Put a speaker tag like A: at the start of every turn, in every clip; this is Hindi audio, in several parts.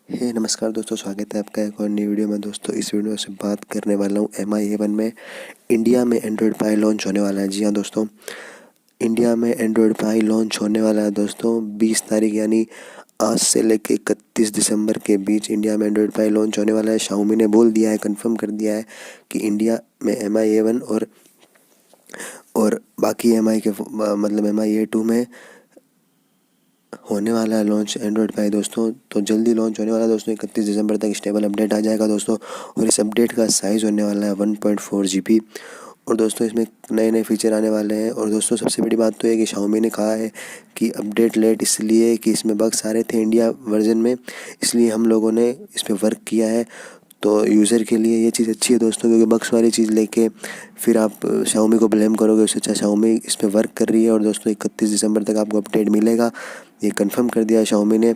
A: नमस्कार दोस्तों, स्वागत है आपका एक और नई वीडियो में। दोस्तों इस वीडियो से बात करने वाला हूँ MI A1 में इंडिया में एंड्रॉयड पाई लॉन्च होने वाला है। जी हाँ दोस्तों, इंडिया में एंड्रॉयड पाई लॉन्च होने वाला है दोस्तों 20 तारीख, यानी आज से लेके 31 दिसंबर के बीच इंडिया में एंड्रॉयड पाई लॉन्च होने वाला है। शाओमी ने बोल दिया है, कंफर्म कर दिया है कि इंडिया में MI A1 और बाकी MI के मतलब MI A2 में होने वाला है लॉन्च एंड्रॉयड पाई दोस्तों। तो जल्दी लॉन्च होने वाला है दोस्तों, 31 दिसंबर तक स्टेबल अपडेट आ जाएगा दोस्तों। और इस अपडेट का साइज़ होने वाला है 1.4 GB। और दोस्तों इसमें नए नए फीचर आने वाले हैं। और दोस्तों सबसे बड़ी बात तो है कि शाओमी ने कहा है कि अपडेट लेट इसलिए कि इसमें बग्स आ रहे थे इंडिया वर्जन में, इसलिए हम लोगों ने इस पर वर्क किया है। तो यूज़र के लिए ये चीज़ अच्छी है दोस्तों, क्योंकि बग्स वाली चीज़ लेके फिर आप शाओमी को ब्लेम करोगे, उससे अच्छा शाओमी इस पर वर्क कर रही है। और दोस्तों 31 दिसंबर तक आपको अपडेट मिलेगा, ये कंफर्म कर दिया है शाओमी ने।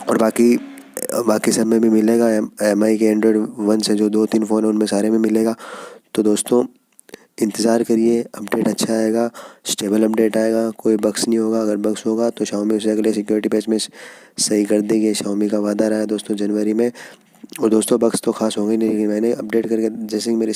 A: और बाकी बाकी सब में भी मिलेगा। MI के एंड्रॉयड 1 से जो 2-3 फ़ोन है उनमें सारे में मिलेगा। तो दोस्तों इंतज़ार करिए, अपडेट अच्छा आएगा, स्टेबल अपडेट आएगा, कोई बग्स नहीं होगा। अगर बग्स होगा तो शाओमी उसे अगले सिक्योरिटी पैच में सही कर देगी, शाओमी का वादा रहा है दोस्तों जनवरी में। और दोस्तों बग्स तो खास होंगे नहीं, लेकिन मैंने अपडेट करके जैसे ही मेरी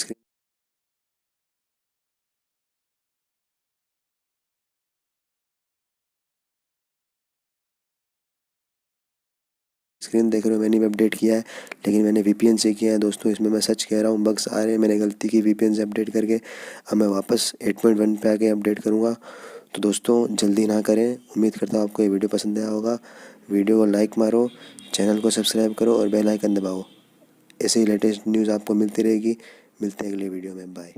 A: स्क्रीन देख रहे हो, मैंने भी अपडेट किया है, लेकिन मैंने VPN से किया है दोस्तों। इसमें मैं सच कह रहा हूँ, बग्स आ रहे हैं, मैंने गलती की VPN से अपडेट करके। अब मैं वापस 8.1 पे आके अपडेट करूँगा। तो दोस्तों जल्दी ना करें। उम्मीद करता हूँ आपको ये वीडियो पसंद आया होगा। वीडियो को लाइक मारो, चैनल को सब्सक्राइब करो और बेल आइकन दबाओ। ऐसे ही लेटेस्ट न्यूज़ आपको मिलती रहेगी। मिलते हैं अगली वीडियो में, बाय।